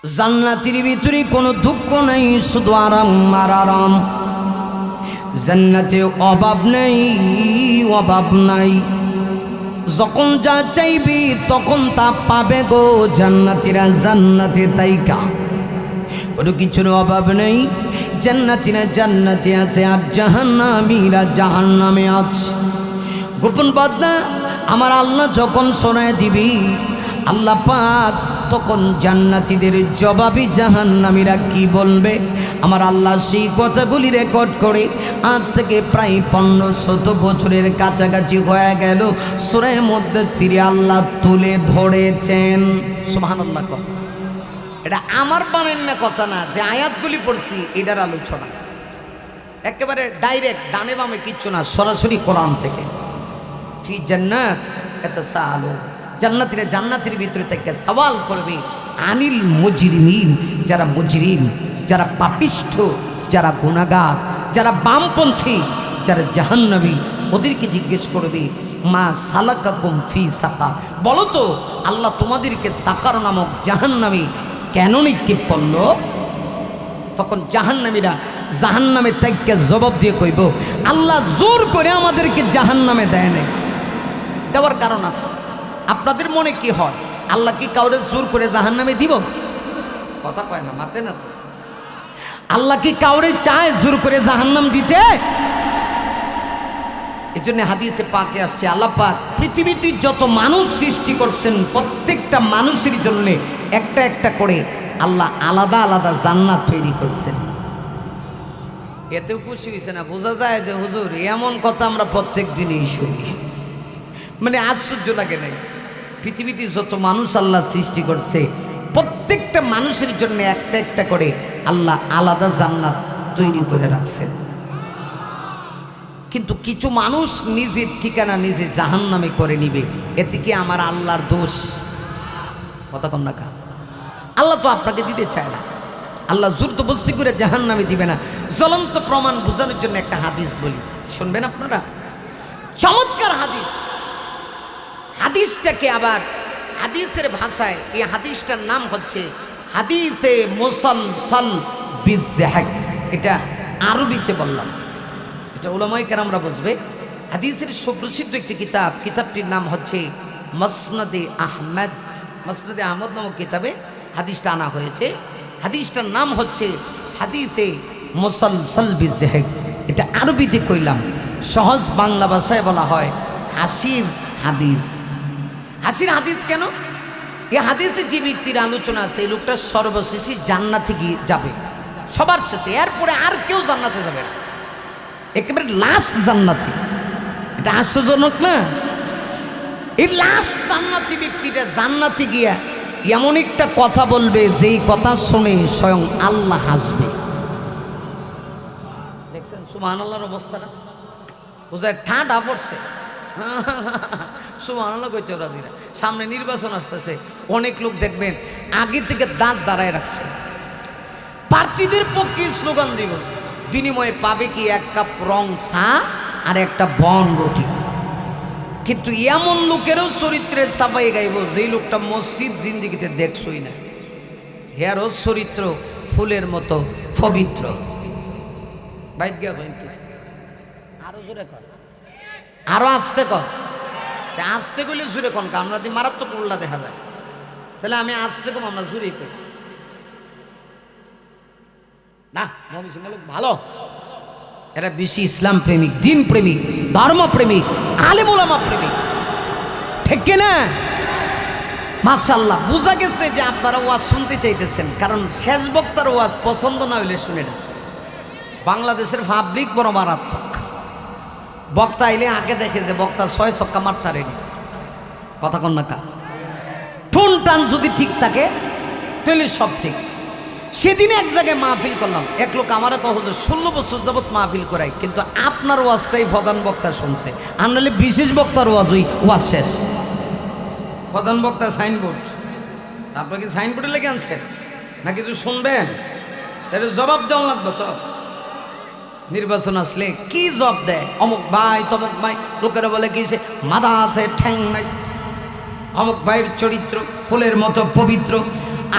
জান্নাতের ভিতরে কোনো দুঃখ নেই, শুধু আরাম আর আরাম। জান্নাতে অভাব নেই, অভাব নাই। যখন যা চাইবি তখন তা পাবে গো জান্নাতীরা। জান্নাতে তাইকা কোনো কিছুর অভাব নেই। জান্নাতীরা জান্নাতে আছে, আর জাহান্নামীরা জাহান্নামে আছে। গোপন বাদনা আমার আল্লাহ যখন শোনায় দিবি আল্লাহ পাক, তখন জান্নাতীদের জবাবি জাহান্নামীরা কি বলবে আমার আল্লাহ সেই কথাগুলি রেকর্ড করে আজ থেকে প্রায় 1500 বছরের কাছাকাছি হয়ে গেল সূরা মুদ্দাথিরে আল্লাহ তুলে ধরেছেন। সুবহানাল্লাহ। এটা আমার বানানো কথা না, যে আয়াতগুলি পড়ছি এটার আলোচনা, একেবারে ডাইরেক্ট, ডানে বামে কিচ্ছু না, সরাসরি কোরআন থেকে। ফি জান্নাত ইয়াতাসাআলু, জান্নাতীরা জান্নাতের ভিতরে থেকে সওয়াল করবে আনিল মুজরিমিন, যারা মুজরিম, যারা পাপিষ্ঠ, যারা গুনাহগার, যারা বামপন্থী, যারা জাহান্নামী, ওদেরকে জিজ্ঞেস করবে মা সালাকাকুম ফি সাকার, বলো তো আল্লাহ তোমাদেরকে সাকার নামক জাহান্নামী কেন নিক্ষেপ করলো? তখন জাহান্নামীরা জাহান্নামে থেকে জবাব দিয়ে কইব আল্লাহ জোর করে আমাদেরকে জাহান্নামে দেয় নাই। দেওয়ার কারণ আছে। আপনাদের মনে কি হয়, আল্লাহ কি কাউরে জোর করে জাহান্নামে দিব? কথা কয় না, মাতে না তো। আল্লাহ কি কাউরে চায় জোর করে জাহান্নাম দিতে? এজন্য হাদিসে পাকে আসছে আল্লাহ পাক পৃথিবীতে যত মানুষ সৃষ্টি করছেন প্রত্যেকটা মানুষের জন্য একটা একটা করে আল্লাহ আলাদা আলাদা জান্নাত তৈরি করছেন। এতেও খুশি হয়েছে না? বোঝা যায় যে হুজুর এমন কথা আমরা প্রত্যেক দিনই শুনি, মানে আশ্চর্য লাগে নাই? পৃথিবীতে যত মানুষ আল্লাহ সৃষ্টি করছে প্রত্যেকটা মানুষের জন্য একটা একটা করে আল্লাহ আলাদা জান্নাত তৈরি করে রাখছেন। কিন্তু কিছু মানুষ নিজের ঠিকানা নিজে জাহান্নামে করে নিবে, এতে কি আমার আল্লাহর দোষ? কথা কন না কা? আল্লাহ তো আপনাকে দিতে চায় না, আল্লাহ জোরদস্তি করে জাহান্নামে দিবে না। জ্বলন্ত প্রমাণ বোঝানোর জন্য একটা হাদিস বলি, শুনবেন আপনারা? চমৎকার হাদিস। হাদিসটাকে আবার হাদিসের ভাষায়, এই হাদিসটার নাম হচ্ছে হাদিসে মুসালসাল বিযহাক। এটা আরবিতে বললাম, এটা উলামায়ে কেরামরা বুঝবে। হাদিসের সুপ্রসিদ্ধ একটি কিতাব, কিতাবটির নাম হচ্ছে মুসনাদে আহমদ। মুসনাদে আহমদ নামক কিতাবে হাদিসটা আনা হয়েছে। হাদিসটার নাম হচ্ছে হাদিসে মুসালসাল বিযহাক। এটা আরবিতে কইলাম, সহজ বাংলা ভাষায় বলা হয় হাসির হাদিস। হাসির হাদিস কেন? এই হাদিসে যে ব্যক্তির আলোচনা আছে এই লোকটা সর্বশেষে জান্নাতে গিয়ে যাবে, সবার শেষে, এরপরে আর কেউ জান্নাতে যাবে না, একেবারে লাস্ট জান্নাতি। এটা আশ্চর্যজনক না? এই লাস্ট জান্নাতি ব্যক্তিটা জান্নাতে গিয়া এমন একটা কথা বলবে যেই কথা শুনে স্বয়ং আল্লাহ হাসবে। দেখছেন সুবহানাল্লাহর অবস্থাটা? বোঝায় ঠান্ডা পড়ছে। সুবহানাল্লাহ কইতে রাজি না। সামনে নির্বাচন আসতেছে, অনেক লোক দেখবেন আগে থেকে দাঁত দাঁড়ায় রাখছে, প্রার্থীদের পক্ষে স্লোগান দিব, বিনিময়ে পাবে কি 1 কাপ রং চা আর একটা বন রুটি। কিন্তু এমন লোকেরও চরিত্রের সাফাই গাইব যেই লোকটা মসজিদ জিন্দিগিতে দেখছই না, হেরও চরিত্র ফুলের মতো পবিত্র। বাইত গিয়া কিন্তু আরো জোরে কর, আরো আসতে কর। আসতে গেলে জুড়ে কোন আমরা দিয়ে মারাত্মক উল্লা দেখা যায়, তাহলে আমি আসতে কম, আমরা জুড়ে করি না। লোক ভালো, এরা বেশি ইসলাম প্রেমিক, দিন প্রেমিক, ধর্ম প্রেমিক, আলেম ওলামা প্রেমিক, ঠিক না? মাশাআল্লাহ, বোঝা গেছে যে আপনারা ওয়াজ শুনতে চাইতেছেন, কারণ শেষ বক্তার ওয়াজ পছন্দ না হইলে শুনে না। বাংলাদেশের পাবলিক বড় মারাত্মক। বক্তা আইলে আগে দেখে যে বক্তা 6 ছক্কা মারতে রেডি। কথা কন না কা? টুন টান যদি ঠিক থাকে তাহলে সব ঠিক। সেদিন এক জায়গায় মাহফিল করলাম, এক লোক আমারে তো হুজুর 16 বছর যাবত মাহফিল করাই, কিন্তু আপনার ওয়াজটাই প্রধান বক্তা শুনছে, আর নাহলে বিশেষ বক্তার ওয়াজ শেষ। প্রধান বক্তা সাইনবোর্ড, আপনার কি সাইনবোর্ডে লেগে আনছেন না কিছু শুনবেন? তাহলে জবাব দেওয়া লাগবে তো। নির্বাচন আসলে কি জবাব দেয়? অমুক ভাই তমুক ভাই, লোকেরা বলে কি সে মাথা আছে ঠ্যাং নাই, অমুক ভাইয়ের চরিত্র ফুলের মতো পবিত্র,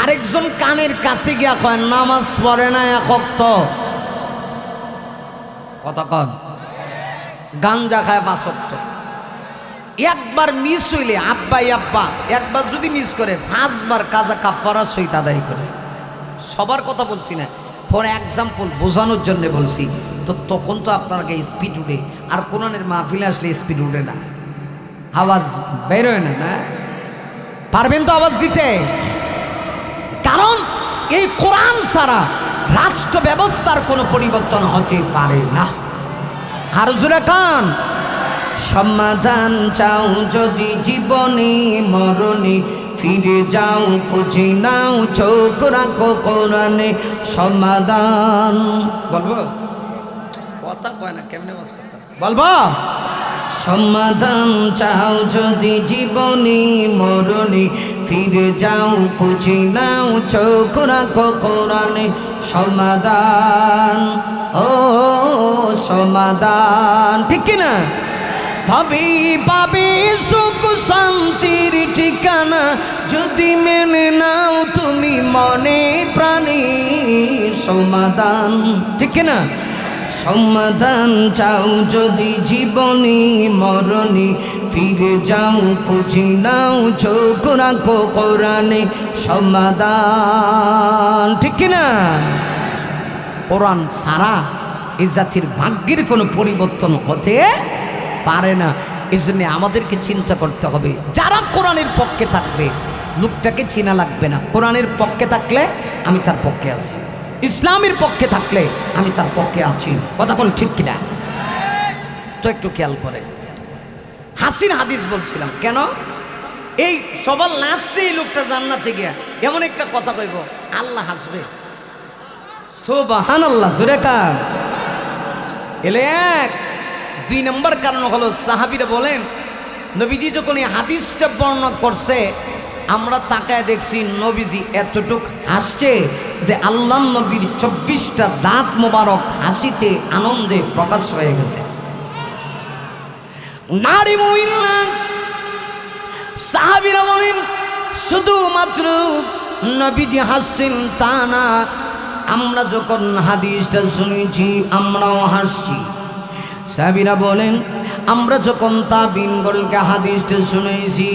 আরেকজন কানের কাছে গিয়া কয় নামাজ পড়ে না এক ওয়াক্ত, কথা কন, গাঞ্জা খায় 5 ওয়াক্ত। একবার মিস হইলে আব্বাই আব্বা একবার যদি মিস করে 5 বার কাজা কাফারা সহিত আদায় করে। সবার কথা বলছি না, ফর এক্সাম্পল বোঝানোর জন্য বলছি। তো তখন তো আপনাকে স্পিড উঠে, আর কোরআনের মাহফিলে আসলে স্পিড উঠে না, আওয়াজ বেরোয় না। না পারবেন তো আওয়াজ দিতে? কারণ এই কোরআন ছাড়া রাষ্ট্র ব্যবস্থার কোনো পরিবর্তন হতে পারে না। আর জোরে কান, সমাধান চাও যদি জীবনে মরণে, ফিরে যাও খুঁজে নাও চোখ রাখো কোরআনে সমাধান। বলবো? কথা কয় না, কেমনে বাস করতে বলবো? সমাধান চাও যদি জীবনে মরণে, ফিরে যাও খুঁজে নাও চোখ রাখো কোরআনে সমাধান। ও সমাধান, ঠিক কিনা? তবে পাবে সুখ শান্তির ঠিকানা, যদি মেনে নাও তুমি মনে প্রাণে সমাধান, ঠিক কিনা? সমাধান চাও যদি জীবনে মরণে, ফিরে যাও খুঁজে নাও চোখ রাখো কোরআনে সমাধান, ঠিক কিনা? কোরআন ছাড়া এই জাতির ভাগ্যের কোনো পরিবর্তন হতে পারে না। এই জন্য আমাদেরকে চিন্তা করতে হবে, যারা কোরআনের পক্ষে থাকবে লোকটাকে চেনা লাগবে না। কোরআনের পক্ষে থাকলে আমি তার পক্ষে আছি, ইসলামের পক্ষে থাকলে আমি তার পক্ষে আছি। কথা কোন ঠিক কিনা? তো একটু খেয়াল করে হাসির হাদিস বলছিলাম কেন? এই সবার লাস্টে এই লোকটা জান্নাতে গিয়া এমন একটা কথা কইব, আল্লাহ হাসবে। সুবহানাল্লাহ, জোরে কার। এলে এক 2 নম্বর কারণ হলো সাহাবীরা বলেন, নবীজি যখন এই হাদিসটা বর্ণনা করছে আমরা তাকায় দেখছি নবীজি এতটুক হাসছে যে আল্লাহ নবীর 24টা দাঁত মোবারক হাসিতে আনন্দে প্রকাশ হয়ে গেছে। নারী মুমিন না, সাহাবীরা বলেন শুধুমাত্র নবীজি হাসছেন তা না, আমরা যখন হাদিসটা শুনেছি আমরাও হাসছি। সাহাবীরা বলেন আমরা যখন তাবিনগণকে হাদিসটা শুনেছি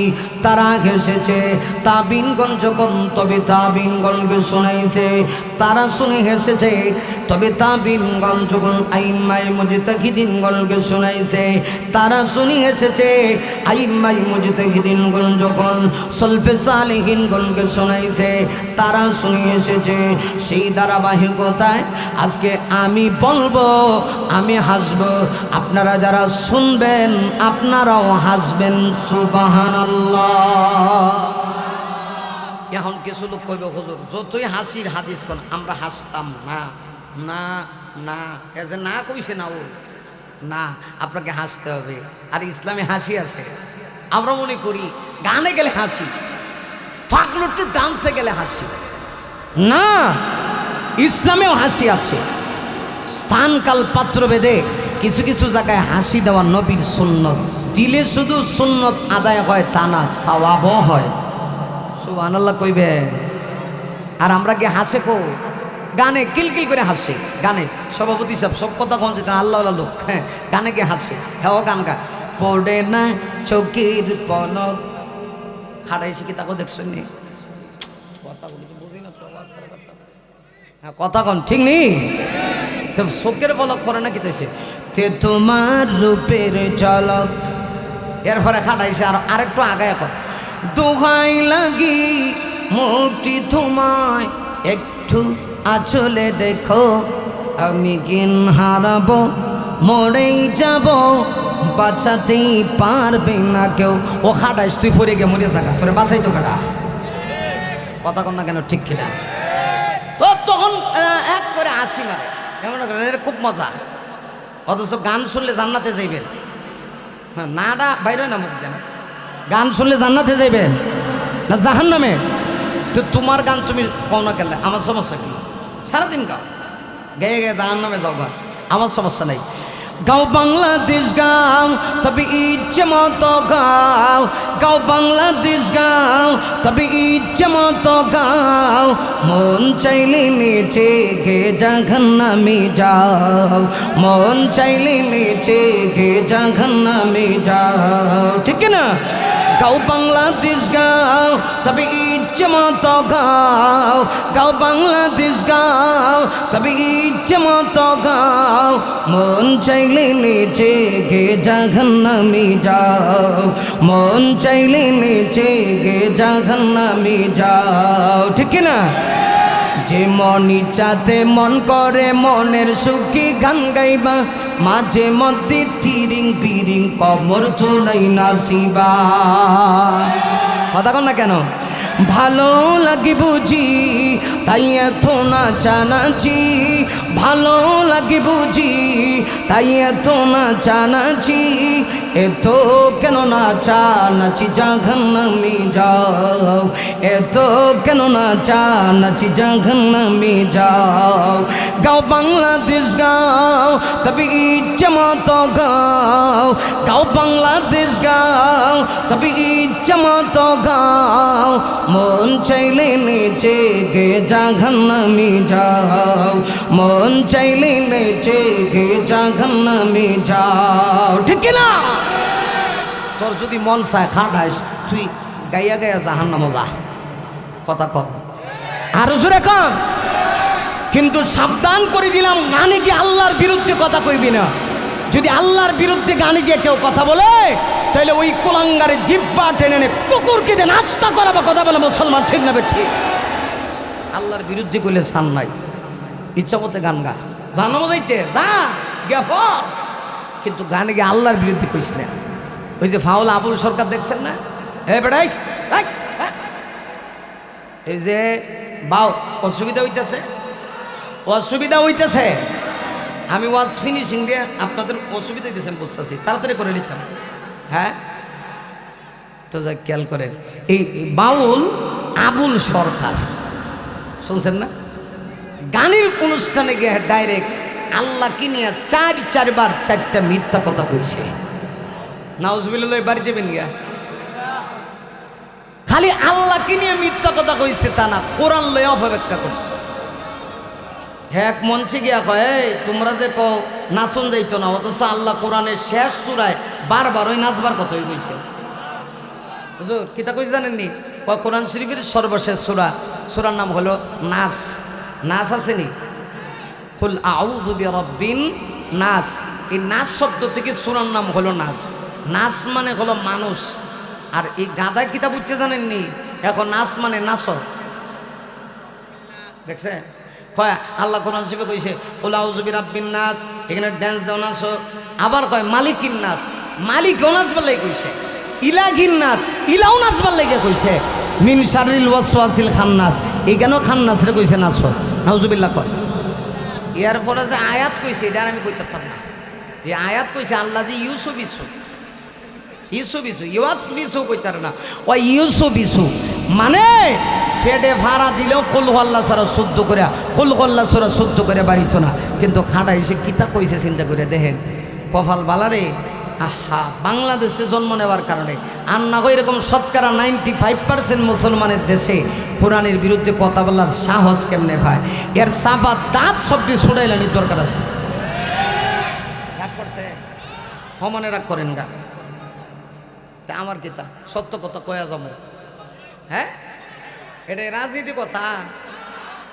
তারা হেসেছে, তাবিনগণ যখন তবে তাবিনগণকে শুনেছে তারা শুনে হেসেছে, তবে তাবিনগণ যখন আইম্মাই মুজতাহিদিনগণকে শুনাইছে তারা শুনে হেসেছে, আইম্মাই মুজতাহিদিনগণ যখন সলফে সালেহিনগণকে শুনাইছে তারা শুনে এসেছে। সেই ধারাবাহিকতায় আজকে আমি বলবো, আমি হাসবো, আপনারা যারা শুনবেন আপনারাও হাসবেন। সুবহানাল্লাহ। এখন কিছু লোক কইবে হুজুর যতই হাসির হাদিস কোন আমরা হাসতাম না। না না, এ যে না কইছে না, ও না, আপনাকে হাসতে হবে। আর ইসলামে হাসি আছে, আমরা মনে করি গানে গেলে হাসি, ফাকলুট্টু ডান্সে গেলে হাসি। না, ইসলামেও হাসি আছে। স্থান কাল পাত্র ভেদে কিছু কিছু জায়গায় হাসি দেওয়া নবীর সুন্নত। দিলে শুধু সুন্নত আদায় হয় তা না, সওয়াবও হয়। সুবহানাল্লাহ কইবে। আর আমরা কি হাসে কো? গানে কিলকিল করে হাসে। গানে সভাপতি সাহেব সব কথা কন যেতেন, আল্লাহ লোক, হ্যাঁ গানে কে হাসে, হ্যাঁ ও গান গা। পড়ে না চোখের পলক, খাড়াইছি কি তাকে দেখছেন নি? কথা বলি তো বুঝি না তো, হ্যাঁ কথা কন ঠিক নেই তো, চোখের পলক পড়ে না কি তেছে তে তোমার রূপের ঝলক। এরপরে খাটাইছে আর আরেকটু আগায় কর, দোহাই লাগি মুক্তি তোমায় একটু আঁচলে দেখো, আমি জ্ঞান হারাবো মরেই যাব বাঁচাতেই পারবে না কেউ। ও খাটাইস তুই ফরে গে মরে থাকা, তোরে বাঁচাই তো কাটা। কথা কন না কেন ঠিক কিনা? তো তখন এক করে হাসি মারে, এমন খুব মজা। অথচ গান শুনলে জান্নাতে যাইবেন, হ্যাঁ নাটা বাইরে না মুখ দেন। গান শুনলে জান্নাতে যাইবেন না জাহান্নামে? তো তোমার গান তুমি কও না কেন, আমার সমস্যা কি? সারাদিন গাও, গেয়ে গেয়ে জাহান্নামে যাও, গান আমার সমস্যা নাই। গাও বাংলাদেশ গাও, তবে ইচ্ছে মতো গাও, গাও বাংলাদেশ গাও, তবে ইচ্ছে মতো গাও, মন চাইলে নেচে গে জাহান্নামে যাও, মন চাইলে নেচে গে জাহান্নামে যাও, ঠিক না? গাও বাংলাদেশ গাও, তবে ইচ্ছে মতো গাও, গাও বাংলাদেশ গাও, তবে ইচ্ছে মতো গাও, মন চাইলে নেচে গে জাহান্নামে যাও, মন চাইলে নেচে গে জাহান্নামে যাও, ঠিক না? যে মন ইচ্ছাতে মন করে মনের সুখী গান গাইবা, মাঝে মধ্যে তিরিং বিরিং কবর তোলাই নাচিবা। কথা কন না কেন? ভালো লাগে বুঝি তাই এত নাচানাচি, ভালো লাগে বুঝি তাই এত নাচানাচি, এত কেন নাচানাচি জাহান্নামে যাও, এত কেন নাচানাচি জাহান্নামে যাও। গাও বাংলাদেশ গাও, তবে ইচ্ছে মতো গাও, গাও বাংলাদেশ গাও, তবে ইচ্ছে মতো গাও, মন চাইলে নেচে গে জাহান্নামে যাও, মন চাইলে নেচে গে জাহান্নামে যাও, ঠিক না? তোর যদি মন চায় খাটাইস, তুই গাইয়া গাইয়া জাহান্নামে যা। কথা কর, আরো জোরে কর। কিন্তু সাবধান করে দিলাম, গানে গিয়ে আল্লাহর বিরুদ্ধে কথা কইবি না। যদি আল্লাহর বিরুদ্ধে গানে গিয়ে কেউ কথা বলে, তাহলে ওই কোলাঙ্গারে জিব্বা টেনে নে কুকুরকে দিয়ে নাস্তা করাবো। কথা বলে মুসলমান, ঠিক না? ঠিক। আল্লাহর বিরুদ্ধে কইলে সান নাই, ইচ্ছা মতে গান গা, জানো যাইতে যা গে। কিন্তু গানে গিয়ে আল্লাহর বিরুদ্ধে কইস না। ওই যে ফাউল আবুল সরকার দেখছেন না? হে বেড়াই, এই যে বাউ অসুবিধা হইতেছে, অসুবিধা হইতেছে। আমি ওয়াজ ফিনিশিং দিয়ে আপনাদের অসুবিধা দিয়েছেন বুঝতেছি, তাড়াতাড়ি করে নিতাম। হ্যাঁ, তো যা খেয়াল করেন, এই বাউল আবুল সরকার শুনছেন না? গানের অনুষ্ঠানে গিয়ে ডাইরেক্ট আল্লাহ কি নিয়ে চারবার চারটা মিথ্যা কথা বলছে। নাউজুবিল্লাহ, বাড়ি যাবেন গিয়া। খালি আল্লাহ কি নিয়ে মিথ্যা কথা কইছে তা না, কোরআন লয়ে অপব্যাখ্যা করছে। এক মঞ্চে গিয়া কয়, তোমরা যে কও নাচন যাইতো না, অথচ আল্লাহ কোরআনের শেষ সূরায় বারবার ওই নাচবার কথাই কইছে। হুজুর কিতা কইছে জানেননি? কোরআন শরীফের সর্বশেষ সূরা, সূরার নাম হলো নাস। নাস আসেনি? কুল আউযু বিরাব্বিন নাস। এই নাস শব্দ থেকে সূরার নাম হলো নাস। নাস মানে হলো মানুষ। আর এই গাদা কিতা বুঝছে জানেননি? এখন নাচ মানে নাচো, দেখছে? কয় আল্লাহ কোরআন শরীফে কইছে কুল আউযু বিরাব্বিন নাস, এখানে ড্যান্স দাও নাচো। আবার কয় মালিকিন নাস, মালিকও নাচবার লাগে কইছে। ইলাহিন নাস, ইলাও নাচবার লাগে কইছে। মিন শাররিল ওয়াসওয়াসিল খান্নাস, এখানেও খান্নাস রে কইছে নাচো। নাউজুবিল্লাহ কয়। এর পরে যে আয়াত কইছে, এটা আমি কইতে পারতাম না। এই আয়াত কইছে আল্লাহ যে ইউসুফ ইসু, ইউসুফ ইসু, ইউস বিসু কইতার না, ও ইউসুফ ইসু মানে ফেডে ভাড়া দিলেও কুলহল্লা সারা শুদ্ধ করে, কুলহল্লা সারা শুদ্ধ করে বাড়িত না। কিন্তু খাড়া এসে কিতা কইছে চিন্তা করে দেখেন। কপাল বালারে, আহা, বাংলাদেশে জন্ম নেওয়ার কারণে আর না হয় এরকম শতকরা 95% মুসলমানের দেশে কোরআনের বিরুদ্ধে কথা বলার সাহস কেমনে পায়? এর সাফা দাঁত সবটি ছুড়াইলানি দরকার আছে। রাগ করছে, হমনে রাগ করেন গা। তা আমার কিতা সত্য কথা কয়া যাব? হ্যাঁ, এটা রাজনীতি কথা।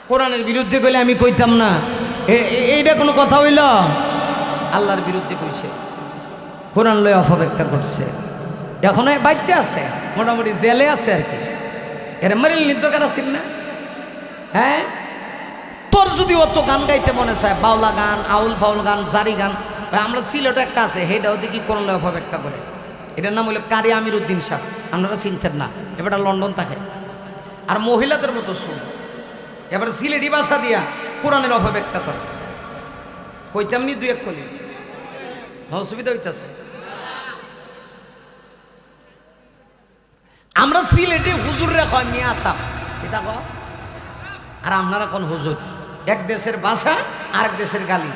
কোরআনের বিরুদ্ধে কইলে আমি কইতাম না, এইটা কোনো কথা হইল? আল্লাহর বিরুদ্ধে কইছে, কোরআন লয়ে অপব্যাখ্যা করছে। এখন বাচ্চা আছে, মোটামুটি জেলে আছে আর কি। এর মারিল নির্দরকার আছেন না? হ্যাঁ, তোর যদি অত গান গাইতে মনে চায়, বাউলা গান, আউল ফাউল গান, জারি গান, আমরা সিলেটে একটা আছে, সেটাও দেখি কোরআন লয়ে অপব্যাখ্যা করে। এটার নাম হলো কারি আমির উদ্দিন সাহেব, আপনারা চিনতেন না? এবারটা লন্ডন থাকে। আর মহিলাদের মতো শুন, এবার সিলেটি ভাষা দিয়া কোরআনের অপব্যাখ্যা করে। কইতাম নি দুই এক কলি, অসুবিধা হইতেছে। আমরা সিলেটে হুজুররা কয় মিয়া সাপ, এটা কয়। আর আপনারা কোন হুজুর? এক দেশের ভাষা আরেক দেশের গালি।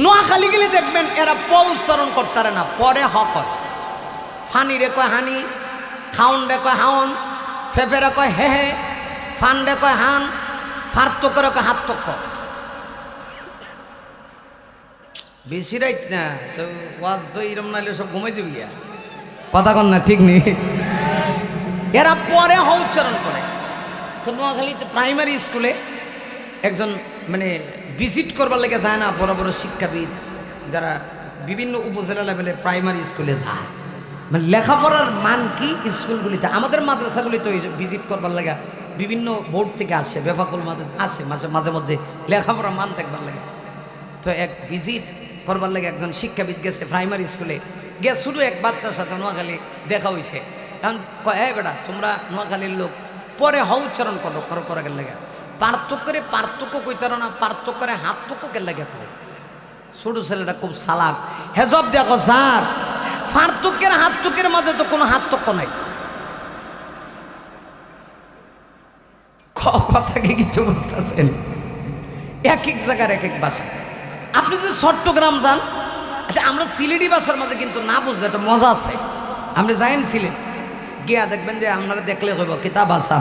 নোয়াখালী গেলে দেখবেন এরা প উচ্চারণ করতে পারে না, পরে হ কয়। ফানিরে কয় হানি, খাউনরে কয় হাওন, ফেফেরে কয় হে হে, ফানরে কয় হান, ফার্তকরে কয় হাত্তক্য। বেশি রাইত না তো ওয়াজ তো এরম নাইলে সব ঘুমাই যাবি গিয়া, কথা কন না ঠিক নেই। এরা পরে হ উচ্চারণ করে। তো নোয়াখালীতে প্রাইমারি স্কুলে একজন মানে ভিজিট করবার লেগে যায় না, বড় বড় শিক্ষাবিদ যারা বিভিন্ন উপজেলা লেভেলে প্রাইমারি স্কুলে যায়, মানে লেখাপড়ার মান কি স্কুলগুলিতে, আমাদের মাদ্রাসাগুলিতে ভিজিট করবার লেগে বিভিন্ন বোর্ড থেকে আসে, বেফাকুল মাদ্রাসা আসে মাঝে মধ্যে লেখাপড়ার মান দেখবার লাগে। তো এক ভিজিট করবার লাগে একজন শিক্ষাবিদ গেছে প্রাইমারি স্কুলে, গিয়ে শুধু এক বাচ্চার সাথে নোয়াখালী দেখা হয়েছে। এখন কয় হ্যাঁ বেটা তোমরা নোয়াখালীর লোক, পরে হ উচ্চারণ করে লেগে পার্থক্য কইতার না, পার্থক্যরে হাতটুকুকে লেগে কো। ছোট ছেলেটা খুব চালাক, হেজব দেখো স্যার পার্থক্যের হাতটুকের মাঝে তো কোনো হাতটুক নাই। কথা কি কিছু বুঝতেছেন? এক এক জায়গার এক এক ভাষা। আপনি যদি চট্টগ্রাম যান, আচ্ছা আমরা সিলেটি ভাষার মাঝে কিন্তু না বুঝলে একটা মজা আছে। আপনি যাইন সিলেট, গিয়া দেখবেন যে আপনারা দেখলে হইব কিতা ভাষা,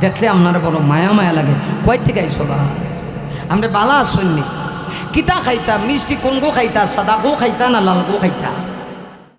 দেখলে আপনারা বড় মায়া মায়া লাগে। কয় থেকে আইসো বা আমরা বালা শুননি, কিতা খাইতা, মিষ্টি কোন গো খাইতা, সাদা গো খাইতা না লাল গো খাইতা?